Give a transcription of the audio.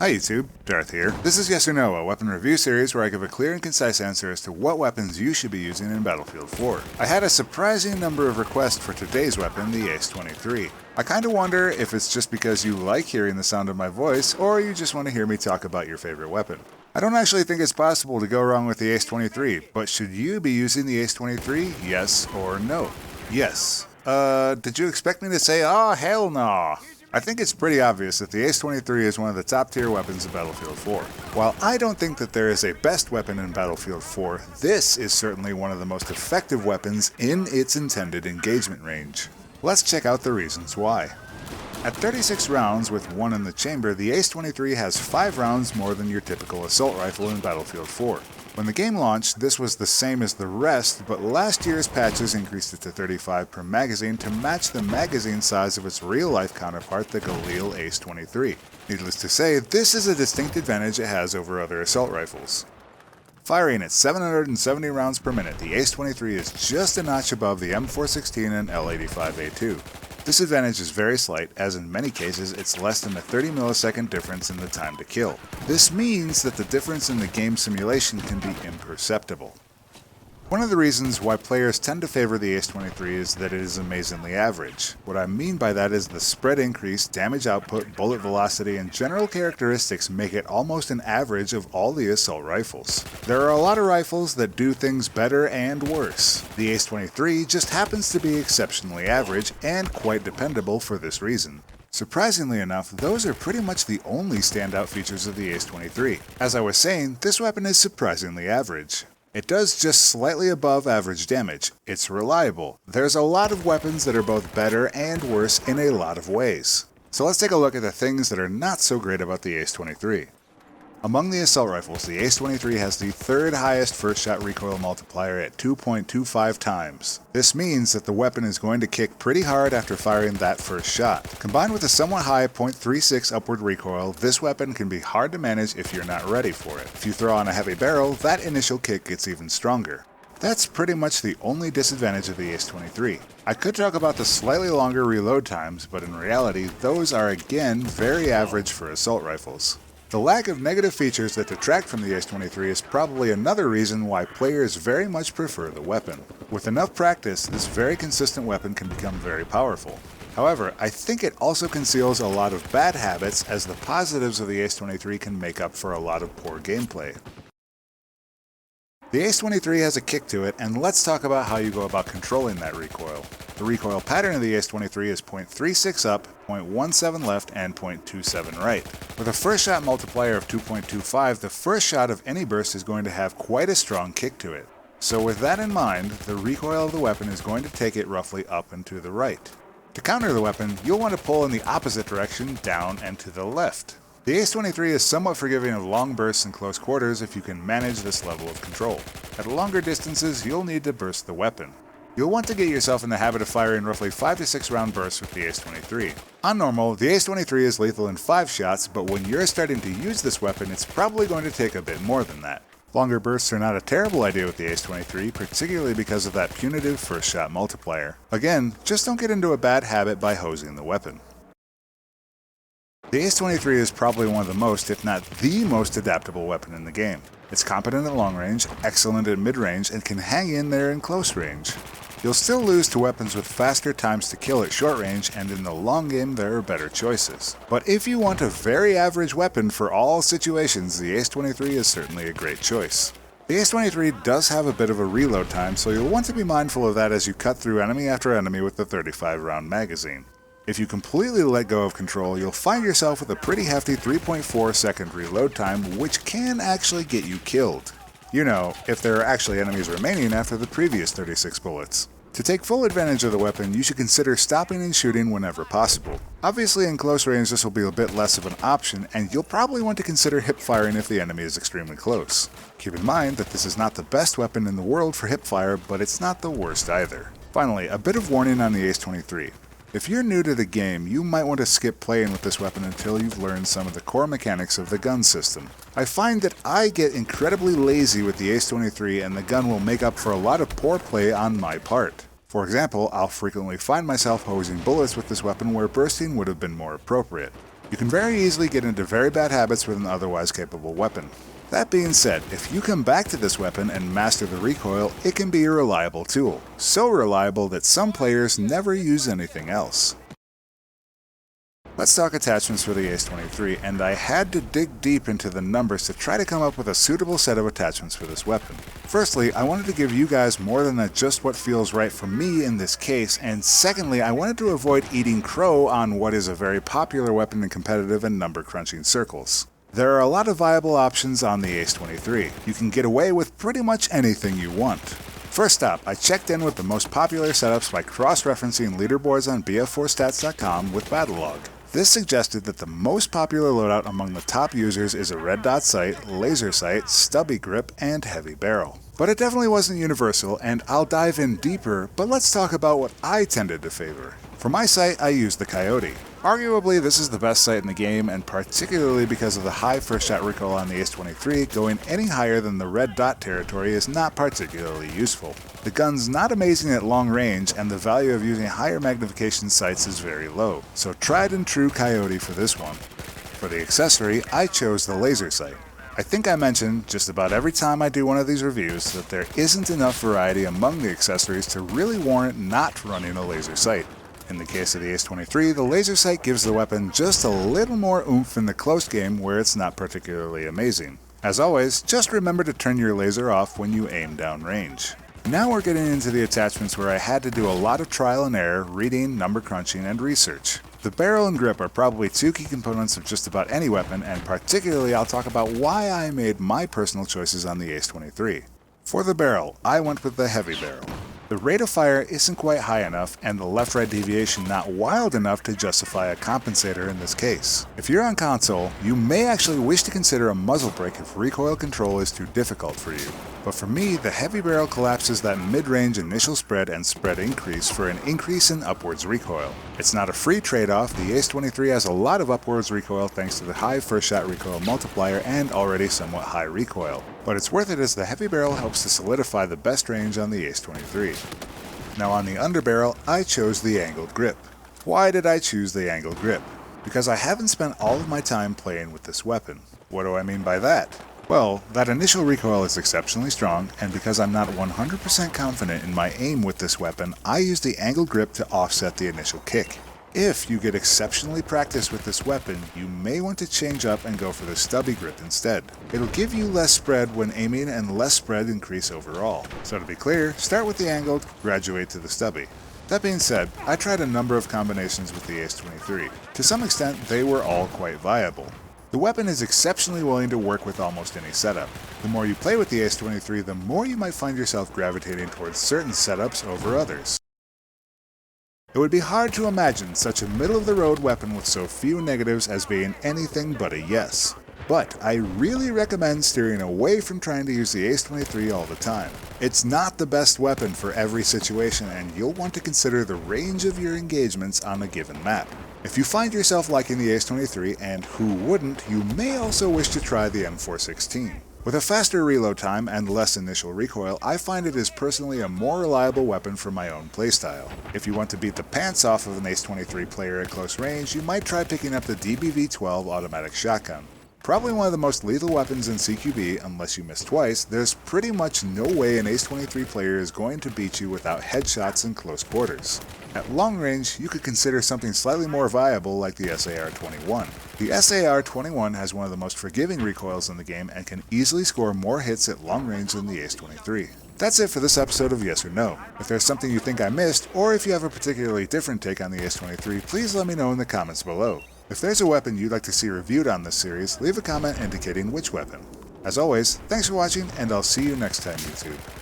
Hi YouTube, Darth here. This is Yes or No, a weapon review series where I give a clear and concise answer as to what weapons you should be using in Battlefield 4. I had a surprising number of requests for today's weapon, the Ace-23. I kinda wonder if it's just because you like hearing the sound of my voice, or you just want to hear me talk about your favorite weapon. I don't actually think it's possible to go wrong with the Ace-23, but should you be using the Ace-23, yes or no? Yes. Did you expect me to say, oh hell no? I think it's pretty obvious that the Ace-23 is one of the top tier weapons in Battlefield 4. While I don't think that there is a best weapon in Battlefield 4, this is certainly one of the most effective weapons in its intended engagement range. Let's check out the reasons why. At 36 rounds with 1 in the chamber, the Ace-23 has 5 rounds more than your typical assault rifle in Battlefield 4. When the game launched, this was the same as the rest, but last year's patches increased it to 35 per magazine to match the magazine size of its real-life counterpart, the Galil Ace-23. Needless to say, this is a distinct advantage it has over other assault rifles. Firing at 770 rounds per minute, the Ace-23 is just a notch above the M416 and L85A2. This advantage is very slight, as in many cases it's less than a 30 millisecond difference in the time to kill. This means that the difference in the game simulation can be imperceptible. One of the reasons why players tend to favor the Ace-23 is that it is amazingly average. What I mean by that is the spread increase, damage output, bullet velocity, and general characteristics make it almost an average of all the assault rifles. There are a lot of rifles that do things better and worse. The Ace-23 just happens to be exceptionally average and quite dependable for this reason. Surprisingly enough, those are pretty much the only standout features of the Ace-23. As I was saying, this weapon is surprisingly average. It does just slightly above average damage. It's reliable. There's a lot of weapons that are both better and worse in a lot of ways. So let's take a look at the things that are not so great about the Ace-23. Among the assault rifles, the Ace-23 has the third highest first shot recoil multiplier at 2.25 times. This means that the weapon is going to kick pretty hard after firing that first shot. Combined with a somewhat high 0.36 upward recoil, this weapon can be hard to manage if you're not ready for it. If you throw on a heavy barrel, that initial kick gets even stronger. That's pretty much the only disadvantage of the Ace-23. I could talk about the slightly longer reload times, but in reality, those are again very average for assault rifles. The lack of negative features that detract from the Ace-23 is probably another reason why players very much prefer the weapon. With enough practice, this very consistent weapon can become very powerful. However, I think it also conceals a lot of bad habits, as the positives of the Ace-23 can make up for a lot of poor gameplay. The Ace-23 has a kick to it, and let's talk about how you go about controlling that recoil. The recoil pattern of the Ace-23 is 0.36 up, 0.17 left, and 0.27 right. With a first shot multiplier of 2.25, the first shot of any burst is going to have quite a strong kick to it. So with that in mind, the recoil of the weapon is going to take it roughly up and to the right. To counter the weapon, you'll want to pull in the opposite direction, down and to the left. The Ace-23 is somewhat forgiving of long bursts in close quarters if you can manage this level of control. At longer distances, you'll need to burst the weapon. You'll want to get yourself in the habit of firing roughly 5 to 6 round bursts with the Ace-23. On normal, the Ace-23 is lethal in 5 shots, but when you're starting to use this weapon, it's probably going to take a bit more than that. Longer bursts are not a terrible idea with the Ace-23, particularly because of that punitive first shot multiplier. Again, just don't get into a bad habit by hosing the weapon. The Ace-23 is probably one of the most, if not the most adaptable weapon in the game. It's competent at long range, excellent at mid-range, and can hang in there in close range. You'll still lose to weapons with faster times to kill at short range, and in the long game there are better choices. But if you want a very average weapon for all situations, the Ace-23 is certainly a great choice. The Ace-23 does have a bit of a reload time, so you'll want to be mindful of that as you cut through enemy after enemy with the 35 round magazine. If you completely let go of control, you'll find yourself with a pretty hefty 3.4 second reload time, which can actually get you killed. You know, if there are actually enemies remaining after the previous 36 bullets. To take full advantage of the weapon, you should consider stopping and shooting whenever possible. Obviously in close range this will be a bit less of an option, and you'll probably want to consider hip firing if the enemy is extremely close. Keep in mind that this is not the best weapon in the world for hip fire, but it's not the worst either. Finally, a bit of warning on the Ace-23. If you're new to the game, you might want to skip playing with this weapon until you've learned some of the core mechanics of the gun system. I find that I get incredibly lazy with the Ace-23 and the gun will make up for a lot of poor play on my part. For example, I'll frequently find myself hosing bullets with this weapon where bursting would have been more appropriate. You can very easily get into very bad habits with an otherwise capable weapon. That being said, if you come back to this weapon and master the recoil, it can be a reliable tool. So reliable that some players never use anything else. Let's talk attachments for the Ace-23, and I had to dig deep into the numbers to try to come up with a suitable set of attachments for this weapon. Firstly, I wanted to give you guys more than just what feels right for me in this case, and secondly, I wanted to avoid eating crow on what is a very popular weapon in competitive and number crunching circles. There are a lot of viable options on the Ace-23. You can get away with pretty much anything you want. First up, I checked in with the most popular setups by cross-referencing leaderboards on BF4stats.com with Battlelog. This suggested that the most popular loadout among the top users is a red dot sight, laser sight, stubby grip, and heavy barrel. But it definitely wasn't universal, and I'll dive in deeper, but let's talk about what I tended to favor. For my sight, I used the Coyote. Arguably, this is the best sight in the game, and particularly because of the high first shot recoil on the Ace-23, going any higher than the red dot territory is not particularly useful. The gun's not amazing at long range, and the value of using higher magnification sights is very low, so tried and true Coyote for this one. For the accessory, I chose the laser sight. I think I mentioned just about every time I do one of these reviews that there isn't enough variety among the accessories to really warrant not running a laser sight. In the case of the Ace-23, the laser sight gives the weapon just a little more oomph in the close game where it's not particularly amazing. As always, just remember to turn your laser off when you aim downrange. Now we're getting into the attachments where I had to do a lot of trial and error, reading, number crunching, and research. The barrel and grip are probably two key components of just about any weapon, and particularly I'll talk about why I made my personal choices on the Ace-23. For the barrel, I went with the heavy barrel. The rate of fire isn't quite high enough, and the left-right deviation not wild enough to justify a compensator in this case. If you're on console, you may actually wish to consider a muzzle brake if recoil control is too difficult for you. But for me, the heavy barrel collapses that mid-range initial spread and spread increase for an increase in upwards recoil. It's not a free trade-off. The Ace-23 has a lot of upwards recoil thanks to the high first shot recoil multiplier and already somewhat high recoil. But it's worth it as the heavy barrel helps to solidify the best range on the Ace-23. Now on the underbarrel, I chose the angled grip. Why did I choose the angled grip? Because I haven't spent all of my time playing with this weapon. What do I mean by that? Well, that initial recoil is exceptionally strong, and because I'm not 100% confident in my aim with this weapon, I use the angled grip to offset the initial kick. If you get exceptionally practiced with this weapon, you may want to change up and go for the stubby grip instead. It'll give you less spread when aiming and less spread increase overall. So to be clear, start with the angled, graduate to the stubby. That being said, I tried a number of combinations with the Ace-23. To some extent, they were all quite viable. The weapon is exceptionally willing to work with almost any setup. The more you play with the Ace-23, the more you might find yourself gravitating towards certain setups over others. It would be hard to imagine such a middle-of-the-road weapon with so few negatives as being anything but a yes. But I really recommend steering away from trying to use the Ace-23 all the time. It's not the best weapon for every situation, and you'll want to consider the range of your engagements on a given map. If you find yourself liking the Ace-23, and who wouldn't, you may also wish to try the M416. With a faster reload time and less initial recoil, I find it is personally a more reliable weapon for my own playstyle. If you want to beat the pants off of an Ace-23 player at close range, you might try picking up the DBV-12 automatic shotgun. Probably one of the most lethal weapons in CQB, unless you miss twice, there's pretty much no way an Ace-23 player is going to beat you without headshots in close quarters. At long range, you could consider something slightly more viable like the SAR-21. The SAR-21 has one of the most forgiving recoils in the game and can easily score more hits at long range than the Ace-23. That's it for this episode of Yes or No. If there's something you think I missed, or if you have a particularly different take on the Ace-23, please let me know in the comments below. If there's a weapon you'd like to see reviewed on this series, leave a comment indicating which weapon. As always, thanks for watching, and I'll see you next time, YouTube.